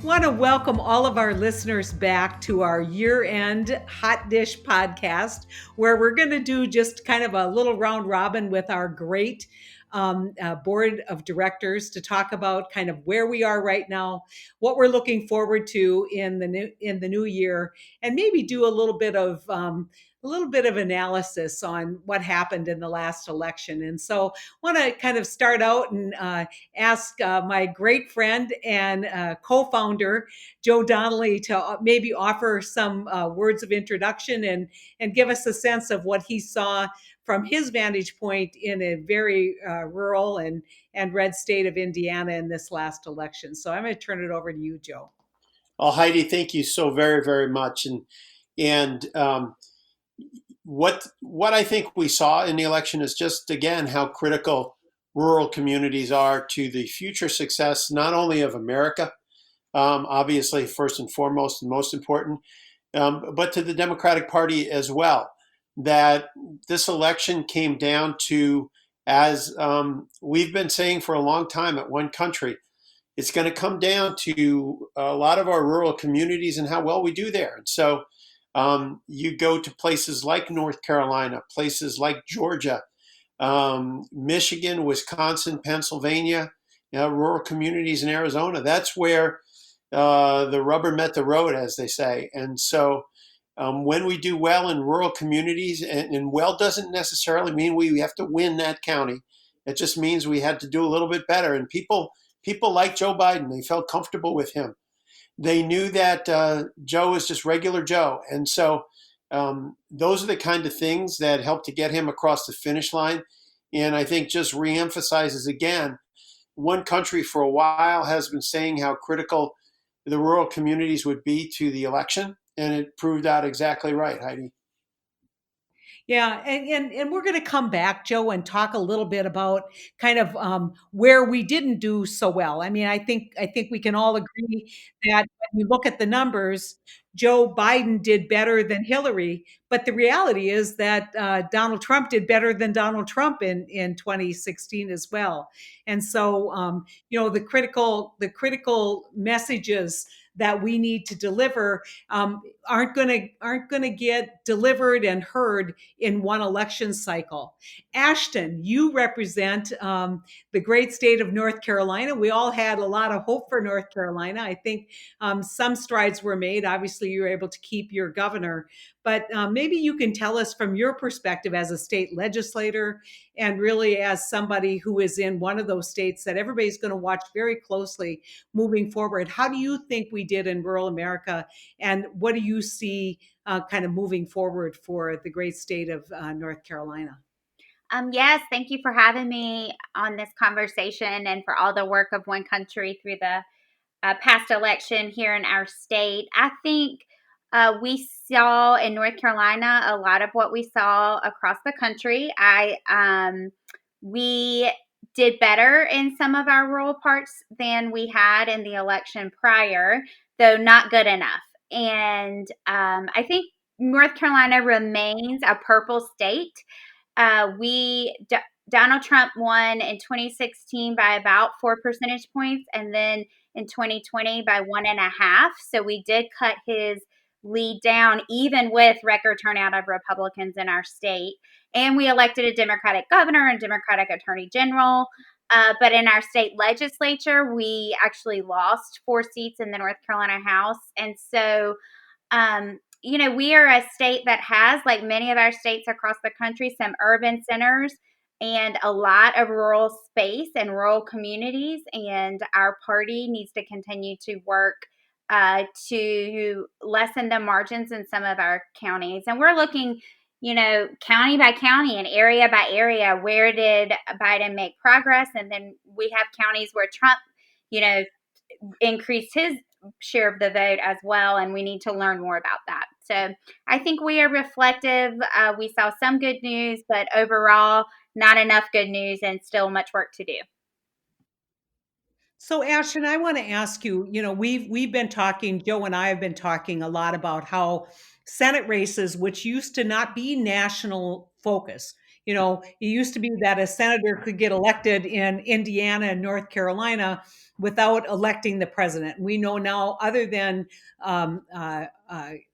Want to welcome all of our listeners back to our year-end Hot Dish podcast, where we're going to do just kind of a little round robin with our great board of directors to talk about kind of where we are right now, what we're looking forward to in the new year, and maybe do a little bit of analysis on what happened in the last election. And so, want to kind of start out and ask my great friend and co-founder Joe Donnelly to maybe offer some words of introduction and give us a sense of what he saw from his vantage point in a very rural and red state of Indiana in this last election. So I'm going to turn it over to you, Joe. Well, Heidi, thank you so very, very much. And what I think we saw in the election is just again how critical rural communities are to the future success not only of America, obviously first and foremost and most important, but to the Democratic Party as well. That this election came down to, as we've been saying for a long time at One Country, it's going to come down to a lot of our rural communities and how well we do there. And so you go to places like North Carolina, places like Georgia, Michigan, Wisconsin, Pennsylvania, rural communities in Arizona. That's where the rubber met the road, as they say. And so when we do well in rural communities, and well doesn't necessarily mean we have to win that county. It just means we had to do a little bit better. And people like Joe Biden. They felt comfortable with him. They knew that Joe is just regular Joe. And so those are the kind of things that help to get him across the finish line. And I think just reemphasizes again, One Country for a while has been saying how critical the rural communities would be to the election. And it proved out exactly right, Heidi. Yeah, and we're going to come back, Joe, and talk a little bit about kind of where we didn't do so well. I mean, I think we can all agree that when you look at the numbers, Joe Biden did better than Hillary, but the reality is that Donald Trump did better than Donald Trump in 2016 as well. And so, the critical messages that we need to deliver aren't going to get delivered and heard in one election cycle. Ashton, you represent the great state of North Carolina. We all had a lot of hope for North Carolina. I think some strides were made. Obviously, you were able to keep your governor, but maybe you can tell us from your perspective as a state legislator and really as somebody who is in one of those states that everybody's going to watch very closely moving forward. How do you think we did in rural America, and what do you see kind of moving forward for the great state of North Carolina? Yes, thank you for having me on this conversation and for all the work of One Country through the past election here in our state. I think we saw in North Carolina a lot of what we saw across the country. We did better in some of our rural parts than we had in the election prior, though not good enough. And I think North Carolina remains a purple state. Donald Trump won in 2016 by about 4 percentage points, and then in 2020 by 1.5. So we did cut his lead down, even with record turnout of Republicans in our state. And we elected a Democratic governor and Democratic attorney general. But in our state legislature, we actually lost 4 seats in the North Carolina House. And so, we are a state that has, like many of our states across the country, some urban centers and a lot of rural space and rural communities. And our party needs to continue to work to lessen the margins in some of our counties. And we're looking, county by county and area by area, where did Biden make progress? And then we have counties where Trump, increased his share of the vote as well. And we need to learn more about that. So I think we are reflective. We saw some good news, but overall, not enough good news and still much work to do. So, Ashton, I want to ask you, we've been talking, Joe and I have been talking a lot about how Senate races, which used to not be national focus, It used to be that a senator could get elected in Indiana and North Carolina without electing the president. We know now, other than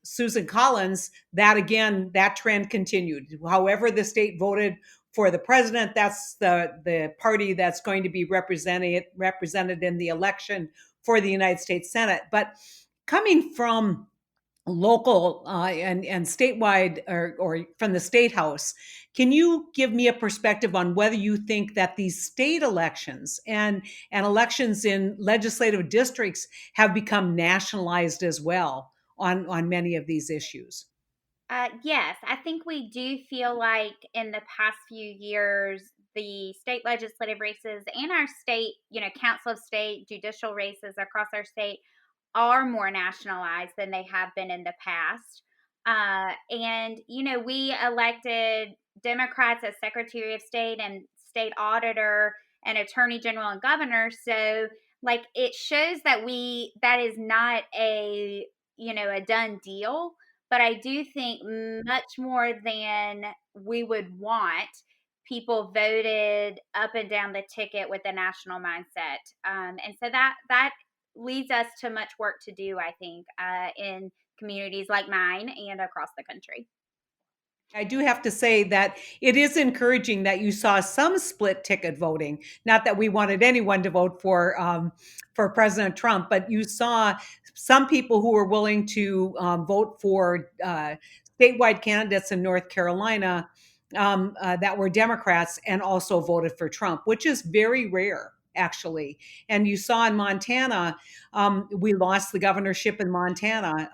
Susan Collins, that trend continued. However, the state voted for the president, that's the party that's going to be represented in the election for the United States Senate. But coming from local and statewide, or from the state house, can you give me a perspective on whether you think that these state elections and elections in legislative districts have become nationalized as well on many of these issues? Yes, I think we do feel like in the past few years, the state legislative races and our state, council of state judicial races across our state are more nationalized than they have been in the past. And, we elected Democrats as Secretary of State and State Auditor and Attorney General and Governor. So, like, it shows that that is not a done deal. But I do think much more than we would want, people voted up and down the ticket with a national mindset. And so that leads us to much work to do, I think, in communities like mine and across the country. I do have to say that it is encouraging that you saw some split ticket voting. Not that we wanted anyone to vote for President Trump, but you saw some people who were willing to vote for statewide candidates in North Carolina that were Democrats and also voted for Trump, which is very rare, actually. And you saw in Montana, we lost the governorship in Montana.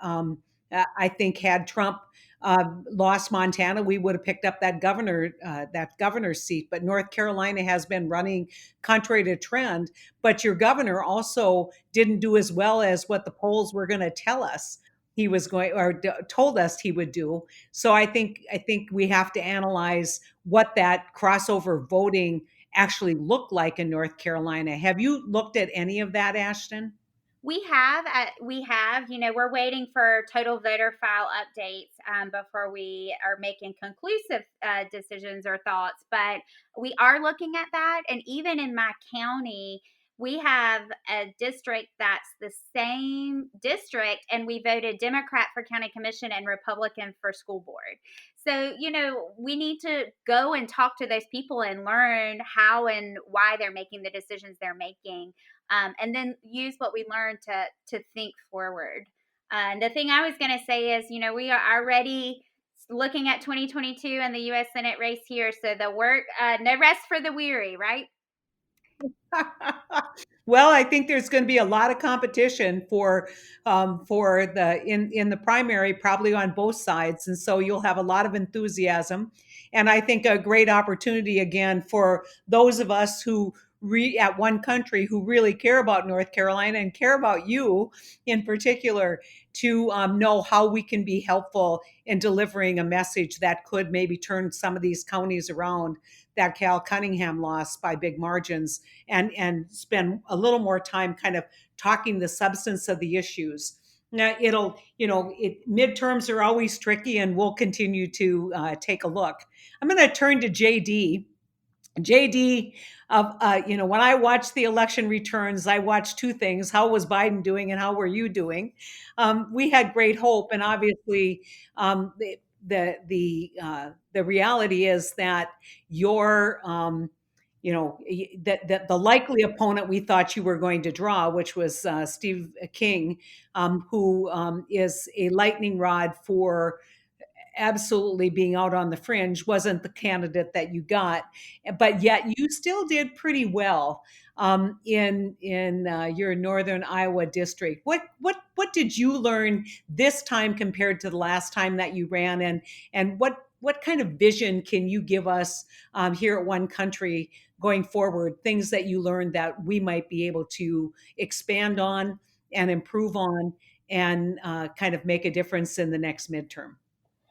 I think had Trump lost Montana, we would have picked up that governor's seat. But North Carolina has been running contrary to trend. But your governor also didn't do as well as what the polls were going to tell us he was going, or told us he would do. So I think we have to analyze what that crossover voting actually looked like in North Carolina. Have you looked at any of that, Ashton? We have, we're waiting for total voter file updates before we are making conclusive decisions or thoughts. But we are looking at that. And even in my county, we have a district that's the same district, and we voted Democrat for county commission and Republican for school board. So, we need to go and talk to those people and learn how and why they're making the decisions they're making. And then use what we learned to think forward. And the thing I was going to say is, we are already looking at 2022 and the U.S. Senate race here. So the work, no rest for the weary, right? Well, I think there's going to be a lot of competition for the in the primary, probably on both sides, and so you'll have a lot of enthusiasm, and I think a great opportunity again for those of us who at One Country who really care about North Carolina and care about you in particular to know how we can be helpful in delivering a message that could maybe turn some of these counties around that Cal Cunningham lost by big margins, and spend a little more time kind of talking the substance of the issues. Now midterms are always tricky, and we'll continue to take a look. I'm going to turn to JD. JD, when I watch the election returns, I watch two things: how was Biden doing, and how were you doing? We had great hope, and obviously, the reality is that your the likely opponent we thought you were going to draw, which was Steve King, who is a lightning rod for absolutely being out on the fringe, wasn't the candidate that you got, but yet you still did pretty well in your northern Iowa district. What did you learn this time compared to the last time that you ran, and what kind of vision can you give us here at One Country going forward? Things that you learned that we might be able to expand on and improve on, and kind of make a difference in the next midterm.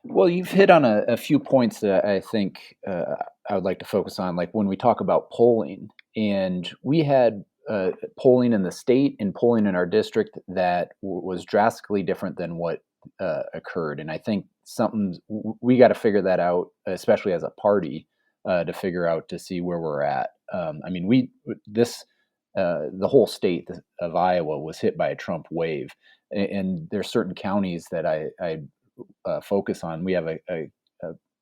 Well, you've hit on a few points that I think I would like to focus on, like when we talk about polling. And we had polling in the state and polling in our district that was drastically different than what occurred. And I think we got to figure that out, especially as a party, to figure out to see where we're at. I mean, the whole state of Iowa was hit by a Trump wave, and there's certain counties that I focus on. We have a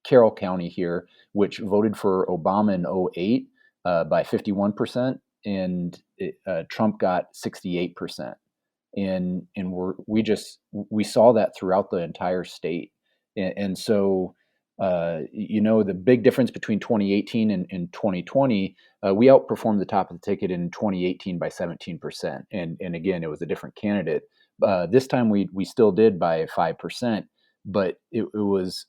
Carroll County here, which voted for Obama in '08 by 51%, and Trump got 68%. And we saw that throughout the entire state. And so the big difference between 2018 and 2020, we outperformed the top of the ticket in 2018 by 17%. And again, it was a different candidate. This time we still did by 5%, but it was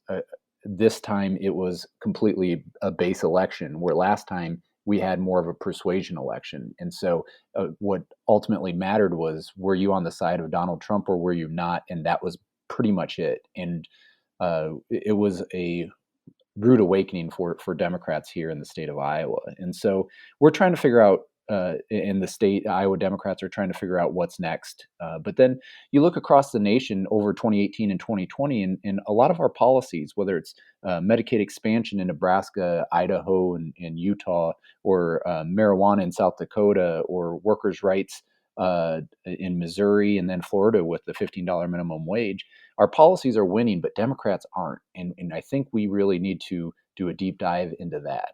this time it was completely a base election, where last time we had more of a persuasion election. And so what ultimately mattered was, were you on the side of Donald Trump or were you not? And that was pretty much it. And it was a rude awakening for Democrats here in the state of Iowa. And so we're trying to figure out, in the state, Iowa Democrats are trying to figure out what's next. But then you look across the nation over 2018 and 2020, and a lot of our policies, whether it's Medicaid expansion in Nebraska, Idaho, and Utah, or marijuana in South Dakota, or workers' rights in Missouri, and then Florida with the $15 minimum wage, our policies are winning, but Democrats aren't. And I think we really need to do a deep dive into that.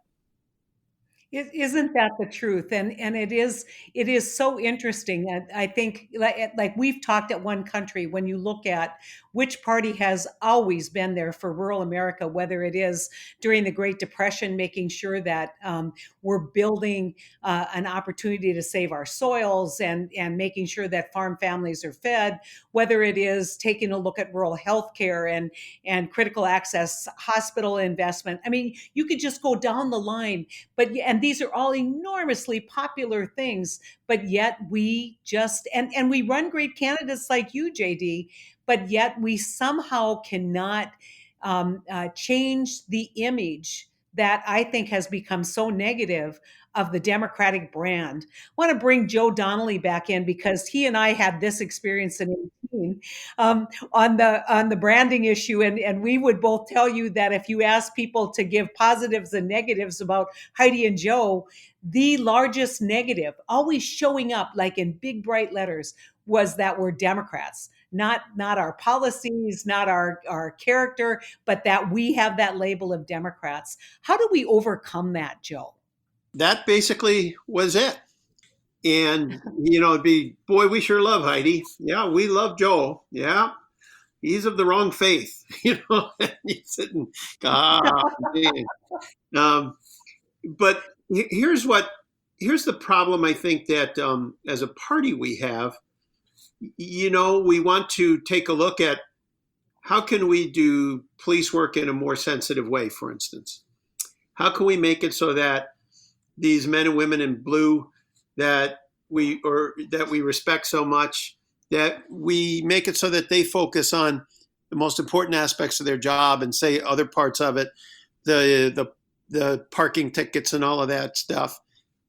Isn't that the truth? And it is so interesting. I think like we've talked at One Country, when you look at which party has always been there for rural America, whether it is during the Great Depression, making sure that we're building an opportunity to save our soils and making sure that farm families are fed, whether it is taking a look at rural healthcare and critical access hospital investment. I mean, you could just go down the line, and these are all enormously popular things, but yet we just, and we run great candidates like you, JD, but yet we somehow cannot change the image that I think has become so negative of the Democratic brand. I want to bring Joe Donnelly back in, because he and I had this experience in 18 on the branding issue, and we would both tell you that if you ask people to give positives and negatives about Heidi and Joe, the largest negative, always showing up like in big bright letters, was that we're Democrats. Not our policies, not our character, but that we have that label of Democrats. How do we overcome that, Joe? That basically was it. And, it'd be, boy, we sure love Heidi. Yeah, we love Joe. Yeah, he's of the wrong faith. And he's sitting, man. But here's the problem, I think, that as a party we have. We want to take a look at how can we do police work in a more sensitive way, for instance. How can we make it so that these men and women in blue that we respect so much, that we make it so that they focus on the most important aspects of their job, and say other parts of it, the parking tickets and all of that stuff,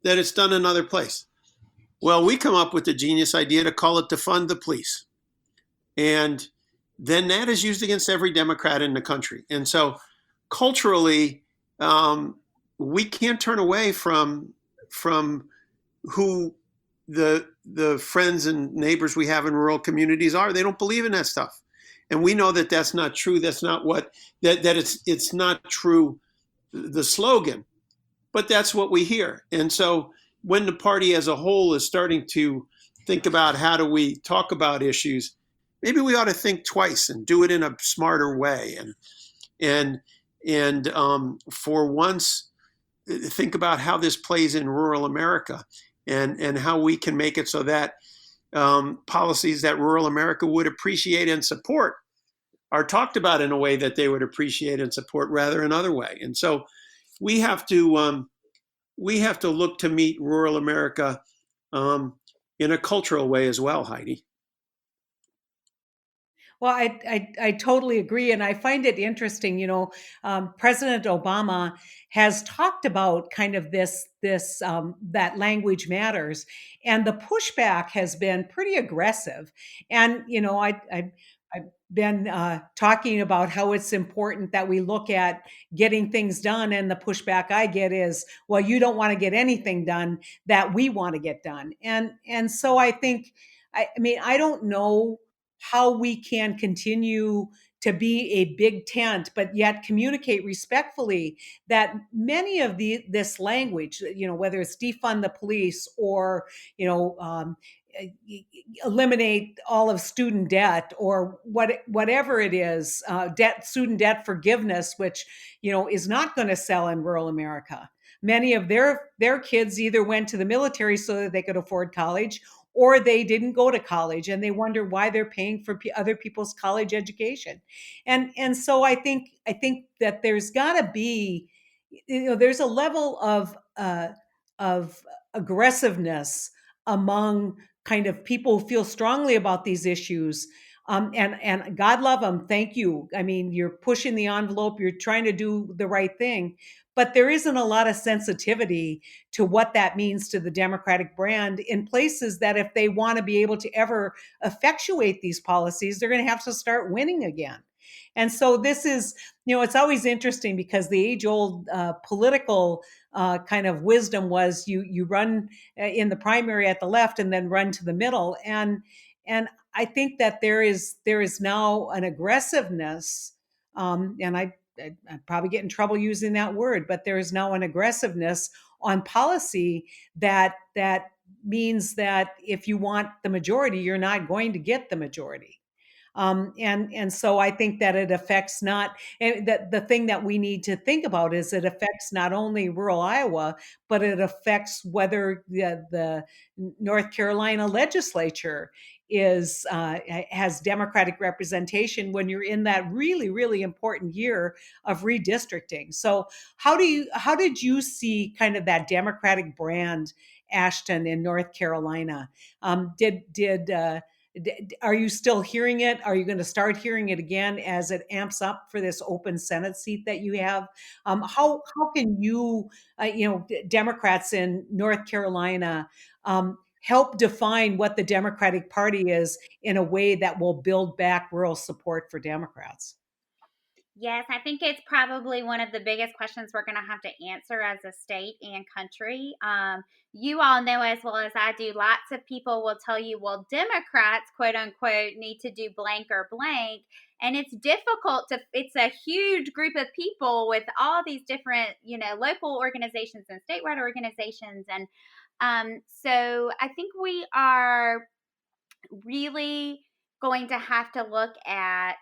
that it's done another place. Well, we come up with the genius idea to call it defund the police. And then that is used against every Democrat in the country. And so culturally, we can't turn away from who the friends and neighbors we have in rural communities are. They don't believe in that stuff. And we know that that's not true. That's not it's not true, the slogan, but that's what we hear. And so when the party as a whole is starting to think about how do we talk about issues, maybe we ought to think twice and do it in a smarter way. And for once, think about how this plays in rural America, and how we can make it so that policies that rural America would appreciate and support are talked about in a way that they would appreciate and support, rather another way. And so we have to look to meet rural America in a cultural way as well, Heidi. Well, I totally agree. And I find it interesting, President Obama has talked about kind of this that language matters. And the pushback has been pretty aggressive. And, I been talking about how it's important that we look at getting things done, and the pushback I get is, well, you don't want to get anything done that we want to get done. And so I think, I mean, I don't know how we can continue to be a big tent but yet communicate respectfully that many of this language, whether it's defund the police or eliminate all of student debt, or whatever it is, student debt forgiveness, which is not going to sell in rural America. Many of their kids either went to the military so that they could afford college, or they didn't go to college and they wonder why they're paying for other people's college education. And so I think that there's got to be, there's a level of aggressiveness among kind of people who feel strongly about these issues. And God love them. Thank you. I mean, you're pushing the envelope. You're trying to do the right thing, but there isn't a lot of sensitivity to what that means to the Democratic brand in places that, if they want to be able to ever effectuate these policies, they're going to have to start winning again. And so this is, it's always interesting because the age-old political kind of wisdom was you run in the primary at the left and then run to the middle. And I think that there is now an aggressiveness, and I probably get in trouble using that word, but there is now an aggressiveness on policy that means that if you want the majority, you're not going to get the majority. And so I think that it affects not, and that the thing that we need to think about is it affects not only rural Iowa, but it affects whether the North Carolina legislature has Democratic representation when you're in that really, really important year of redistricting. So how did you see kind of that Democratic brand, Ashton, in North Carolina? Are you still hearing it? Are you going to start hearing it again as it amps up for this open Senate seat that you have? How can you, Democrats in North Carolina, help define what the Democratic Party is in a way that will build back rural support for Democrats? Yes, I think it's probably one of the biggest questions we're going to have to answer as a state and country. You all know as well as I do, lots of people will tell you, well, Democrats, quote unquote, need to do blank or blank. And it's difficult it's a huge group of people with all these different, local organizations and statewide organizations. And so I think we are really going to have to look at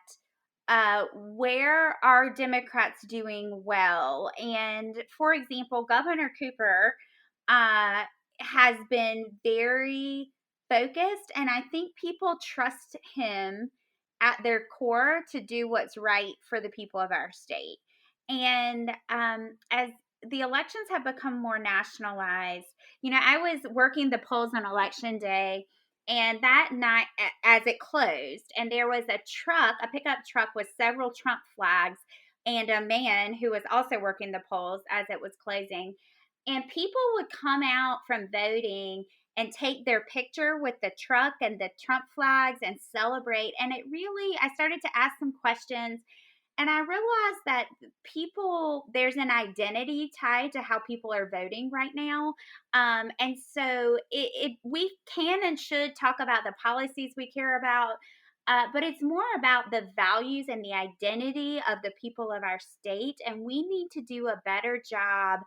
where are Democrats doing well. And for example, Governor Cooper has been very focused, and I think people trust him at their core to do what's right for the people of our state. And as the elections have become more nationalized, I was working the polls on election day. And that night, as it closed, and there was a pickup truck with several Trump flags, and a man who was also working the polls as it was closing. And people would come out from voting and take their picture with the truck and the Trump flags and celebrate. And I started to ask some questions. And I realized that there's an identity tied to how people are voting right now. And so we can and should talk about the policies we care about, but it's more about the values and the identity of the people of our state. And we need to do a better job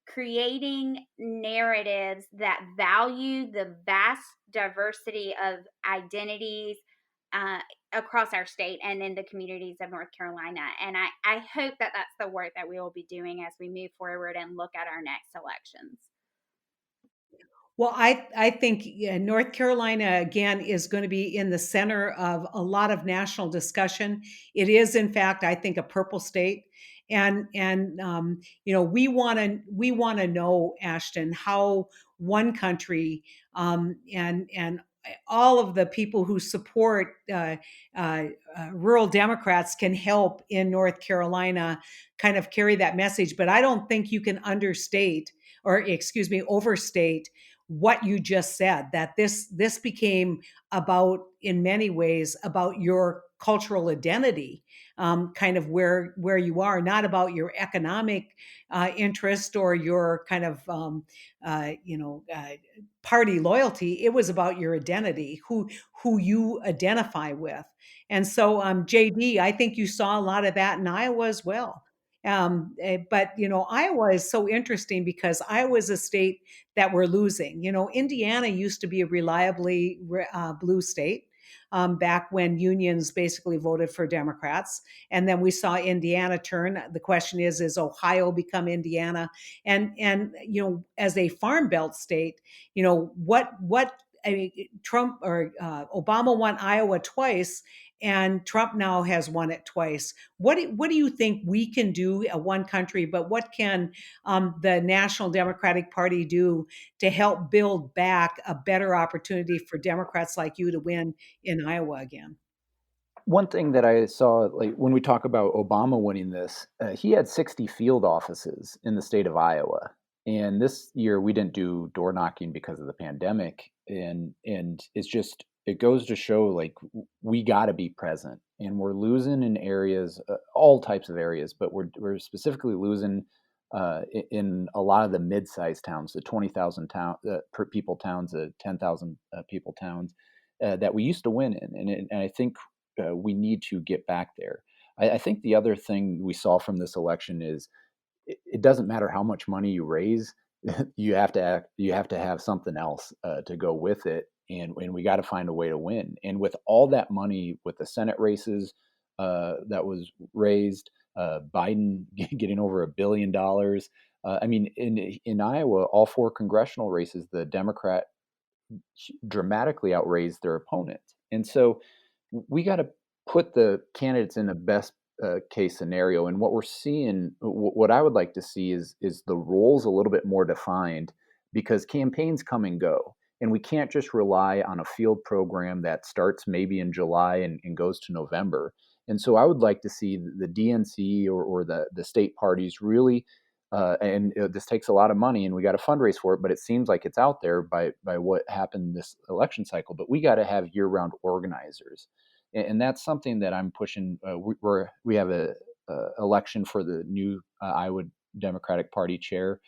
creating narratives that value the vast diversity of identities across our state and in the communities of North Carolina. And I hope that that's the work that we will be doing as we move forward and look at our next elections. Well, I think North Carolina, again, is going to be in the center of a lot of national discussion. It is, in fact, I think, a purple state. And we want to know, Ashton, how one country and all of the people who support rural Democrats can help in North Carolina kind of carry that message. But I don't think you can overstate what you just said, that this became about, in many ways, about your cultural identity, kind of where you are, not about your economic interest or your kind of party loyalty. It was about your identity, who you identify with. And so, JD, I think you saw a lot of that in Iowa as well. But Iowa is so interesting because Iowa is a state that we're losing. Indiana used to be a reliably blue state. Back when unions basically voted for Democrats, and then we saw Indiana turn. The question is Ohio become Indiana? And as a farm belt state, what I mean, Trump or Obama won Iowa twice, and Trump now has won it twice. What do you think we can do at one country, but what can the National Democratic Party do to help build back a better opportunity for Democrats like you to win in Iowa again? One thing that I saw, like when we talk about Obama winning this, he had 60 field offices in the state of Iowa, and this year we didn't do door knocking because of the pandemic, and it goes to show like we got to be present, and we're losing in areas, all types of areas, but we're specifically losing in a lot of the mid-sized towns, the 20,000 per people towns, the 10,000 people towns that we used to win in, and I think we need to get back there. I think the other thing we saw from this election is it doesn't matter how much money you raise, you have to have something else to go with it, and we got to find a way to win. And with all that money, with the Senate races that was raised, Biden getting over $1 billion. I mean, in Iowa, all 4 congressional races, the Democrat dramatically outraised their opponent, and so we got to put the candidates in the best case scenario. And what we're seeing, what I would like to see is the roles a little bit more defined, because campaigns come and go, and we can't just rely on a field program that starts maybe in July and goes to November. And so I would like to see the DNC or the state parties really. This takes a lot of money, and we got to fundraise for it. But it seems like it's out there by what happened this election cycle. But we got to have year-round organizers, and that's something that I'm pushing. We have a election for the new Iowa Democratic Party chair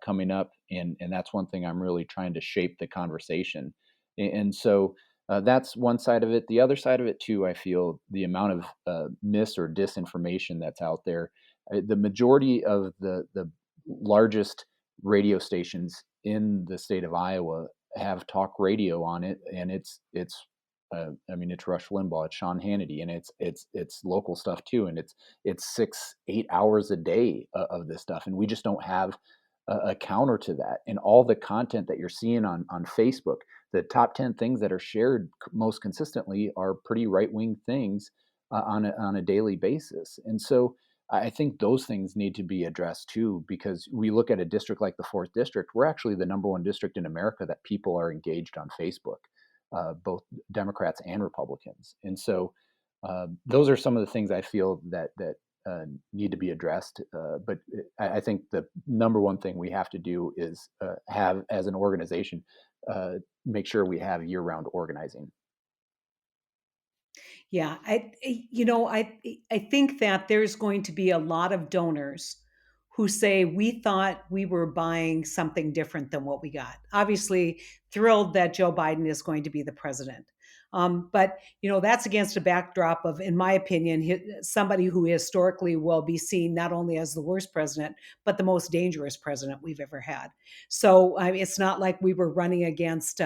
coming up, and that's one thing I'm really trying to shape the conversation. And so that's one side of it. The other side of it too, I feel the amount of mis or disinformation that's out there. The majority of the largest radio stations in the state of Iowa have talk radio on it, and it's I mean, it's Rush Limbaugh, it's Sean Hannity, and it's local stuff too, and it's 6-8 hours a day of this stuff, and we just don't have a counter to that. And all the content that you're seeing on Facebook, the top 10 things that are shared most consistently are pretty right wing things on a daily basis, and so I think those things need to be addressed too, because we look at a district like the 4th district, we're actually the #1 district in America that people are engaged on Facebook, both Democrats and Republicans. And so those are some of the things I feel that need to be addressed. But I think the #1 thing we have to do is have, as an organization, make sure we have year-round organizing. Yeah, I think that there's going to be a lot of donors who say we thought we were buying something different than what we got. Obviously, thrilled that Joe Biden is going to be the president. But that's against a backdrop of, in my opinion, somebody who historically will be seen not only as the worst president, but the most dangerous president we've ever had. So it's not like we were running against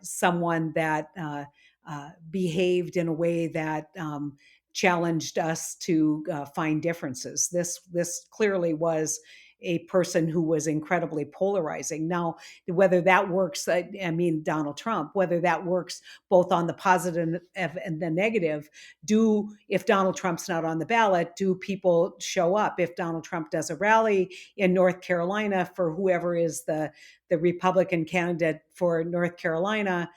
someone that behaved in a way that challenged us to find differences. This clearly was a person who was incredibly polarizing. Now, whether that works, I mean, Donald Trump, whether that works both on the positive and the negative, if Donald Trump's not on the ballot, do people show up? If Donald Trump does a rally in North Carolina for whoever is the Republican candidate for North Carolina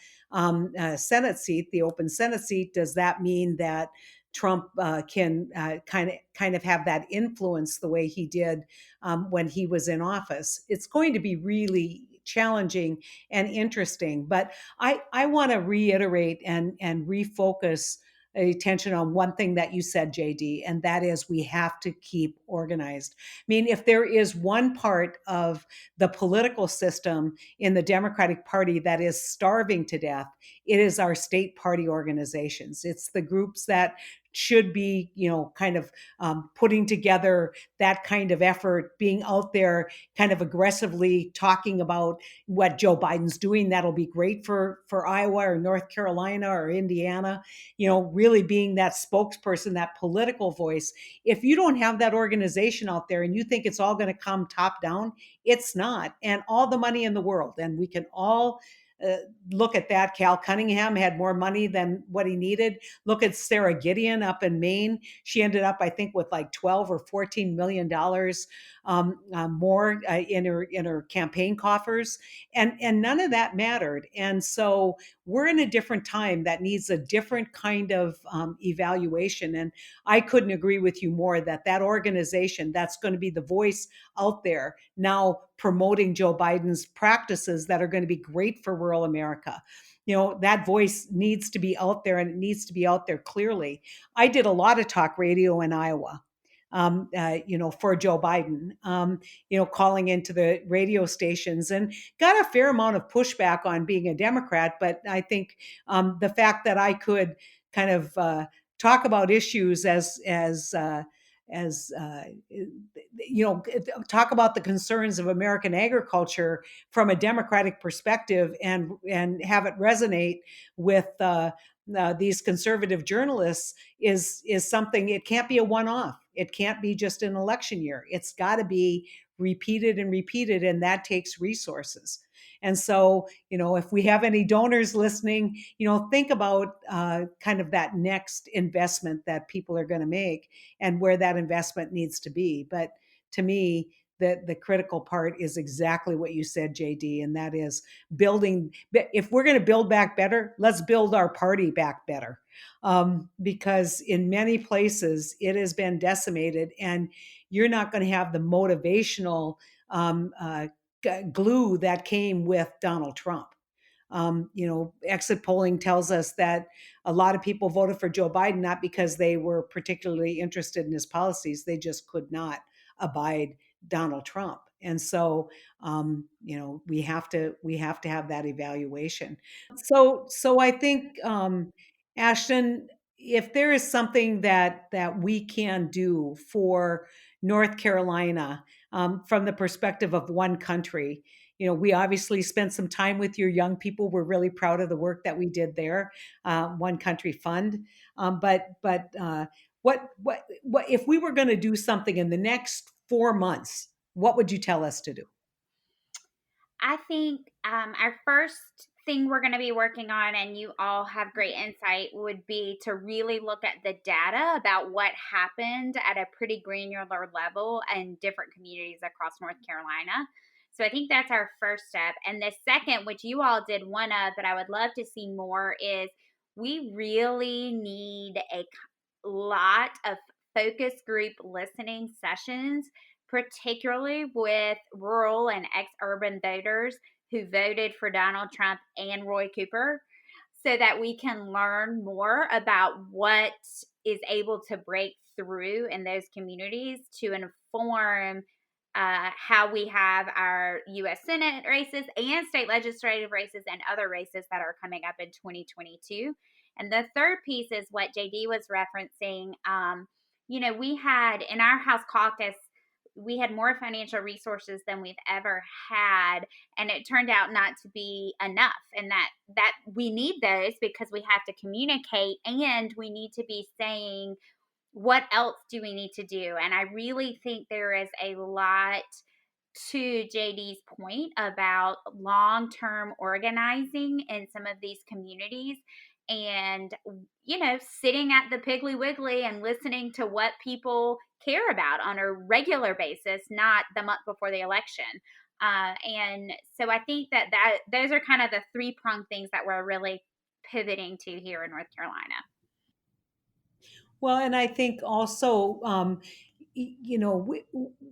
Senate seat, the open Senate seat, does that mean that Trump can kind of have that influence the way he did when he was in office? It's going to be really challenging and interesting. But I want to reiterate and refocus attention on one thing that you said, JD, and that is we have to keep organized. I mean, if there is one part of the political system in the Democratic Party that is starving to death, it is our state party organizations. It's the groups that should be, kind of putting together that kind of effort, being out there, kind of aggressively talking about what Joe Biden's doing. That'll be great for Iowa or North Carolina or Indiana. Really being that spokesperson, that political voice. If you don't have that organization out there and you think it's all going to come top down, it's not. And all the money in the world, and we can all look at that. Cal Cunningham had more money than what he needed. Look at Sarah Gideon up in Maine. She ended up, I think, with like 12 or 14 million dollars more in her campaign coffers, and none of that mattered. And so we're in a different time that needs a different kind of evaluation. And I couldn't agree with you more that that organization that's going to be the voice out there now promoting Joe Biden's practices that are going to be great for rural America. That voice needs to be out there, and it needs to be out there clearly. I did a lot of talk radio in Iowa. For Joe Biden, calling into the radio stations, and got a fair amount of pushback on being a Democrat. But I think the fact that I could kind of talk about issues as talk about the concerns of American agriculture from a Democratic perspective, and have it resonate with these conservative journalists is something. It can't be a one-off. It can't be just an election year. It's got to be repeated and repeated, and that takes resources. And so, if we have any donors listening, think about kind of that next investment that people are going to make and where that investment needs to be. But to me, the critical part is exactly what you said, JD, and that is building. If we're going to build back better, let's build our party back better, because in many places it has been decimated, and you're not going to have the motivational glue that came with Donald Trump. Exit polling tells us that a lot of people voted for Joe Biden not because they were particularly interested in his policies; they just could not abide Donald Trump. And so, we have to have that evaluation. So I think, Ashton, if there is something that we can do for North Carolina, from the perspective of one country, we obviously spent some time with your young people. We're really proud of the work that we did there, One Country Fund. But what if we were going to do something in the next 4 months? What would you tell us to do? I think our first thing we're going to be working on, and you all have great insight, would be to really look at the data about what happened at a pretty granular level in different communities across North Carolina. So I think that's our first step. And the second, which you all did one of, but I would love to see more, is we really need a lot of focus group listening sessions, particularly with rural and ex-urban voters who voted for Donald Trump and Roy Cooper, so that we can learn more about what is able to break through in those communities to inform how we have our U.S. Senate races and state legislative races and other races that are coming up in 2022. And the third piece is what JD was referencing. We had in our House caucus, we had more financial resources than we've ever had, and it turned out not to be enough, and that we need those because we have to communicate, and we need to be saying, what else do we need to do? And I really think there is a lot to JD's point about long-term organizing in some of these communities, and sitting at the Piggly Wiggly and listening to what people care about on a regular basis, not the month before the election. And so I think that those are kind of the three-pronged things that we're really pivoting to here in North Carolina. Well, and I think also,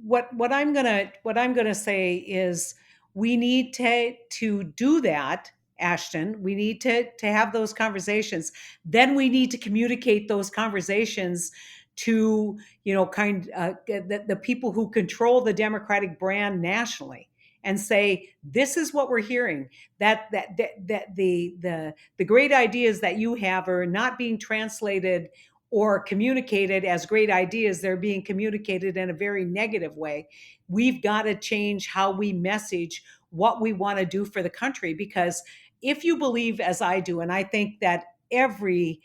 what I'm gonna say is we need to do that Ashton. We need to have those conversations. Then we need to communicate those conversations to, the people who control the Democratic brand nationally, and say, this is what we're hearing, that the great ideas that you have are not being translated or communicated as great ideas. They're being communicated in a very negative way. We've got to change how we message what we want to do for the country, because if you believe, as I do, and I think that every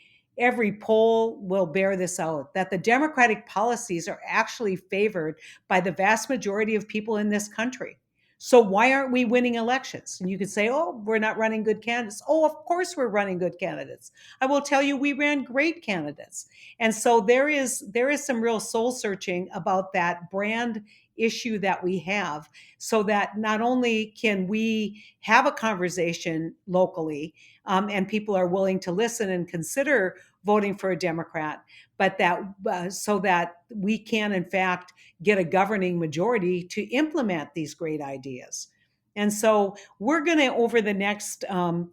poll will bear this out, that the Democratic policies are actually favored by the vast majority of people in this country. So why aren't we winning elections? And you could say, oh, we're not running good candidates. Oh, of course we're running good candidates. I will tell you, we ran great candidates. And so there is some real soul searching about that brand issue that we have, so that not only can we have a conversation locally, and people are willing to listen and consider voting for a Democrat, but that so that we can, in fact, get a governing majority to implement these great ideas. And so we're going to, over the next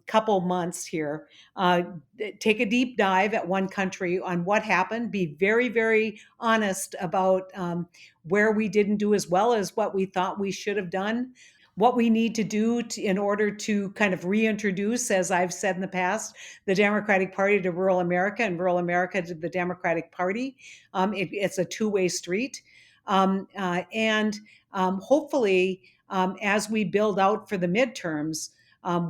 couple months here, take a deep dive at One Country on what happened, be very, very honest about where we didn't do as well as what we thought we should have done, what we need to do in order to kind of reintroduce, as I've said in the past, the Democratic Party to rural America and rural America to the Democratic Party. It's a two-way street. And hopefully, as we build out for the midterms,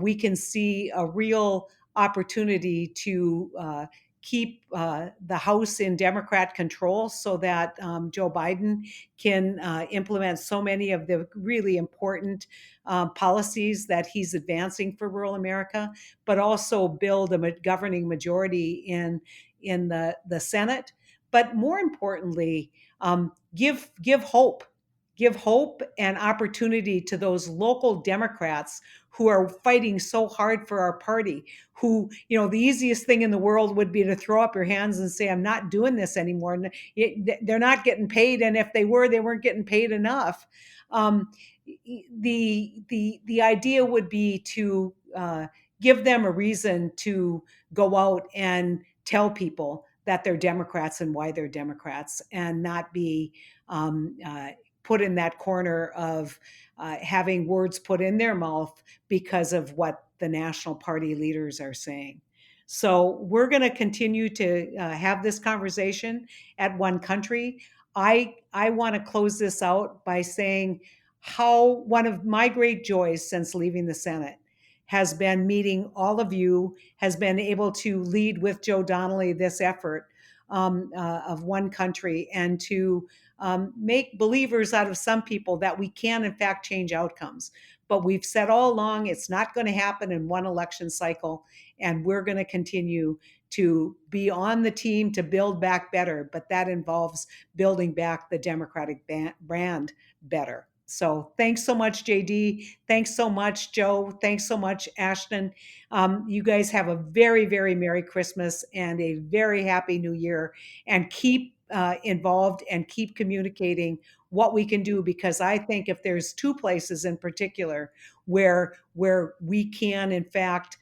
we can see a real opportunity to keep the House in Democrat control, so that Joe Biden can implement so many of the really important policies that he's advancing for rural America, but also build a governing majority in the Senate. But more importantly, give hope. Give hope and opportunity to those local Democrats who are fighting so hard for our party, who, the easiest thing in the world would be to throw up your hands and say, I'm not doing this anymore. And they're not getting paid. And if they were, they weren't getting paid enough. The idea would be to give them a reason to go out and tell people that they're Democrats and why they're Democrats, and not be put in that corner of having words put in their mouth because of what the national party leaders are saying. So we're going to continue to have this conversation at One Country. I want to close this out by saying how one of my great joys since leaving the Senate has been meeting all of you, has been able to lead with Joe Donnelly this effort of One Country, and to make believers out of some people that we can, in fact, change outcomes. But we've said all along, it's not going to happen in one election cycle, and we're going to continue to be on the team to build back better. But that involves building back the Democratic brand better. So thanks so much, JD. Thanks so much, Joe. Thanks so much, Ashton. You guys have a very, very Merry Christmas and a very Happy New Year, and keep involved and keep communicating what we can do, because I think if there's two places in particular where we can, in fact,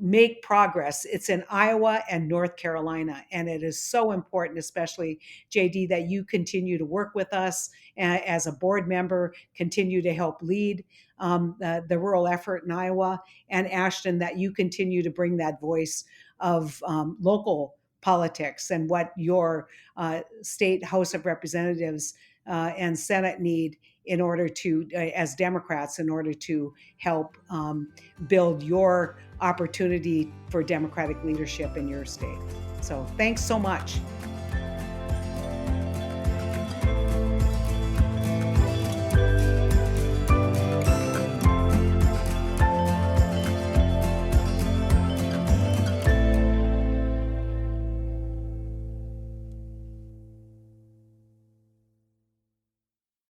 make progress, it's in Iowa and North Carolina. And it is so important, especially, JD, that you continue to work with us as a board member, continue to help lead the rural effort in Iowa, and Ashton, that you continue to bring that voice of local politics and what your state House of Representatives and Senate need in order to, as Democrats, in order to help build your opportunity for Democratic leadership in your state. So thanks so much.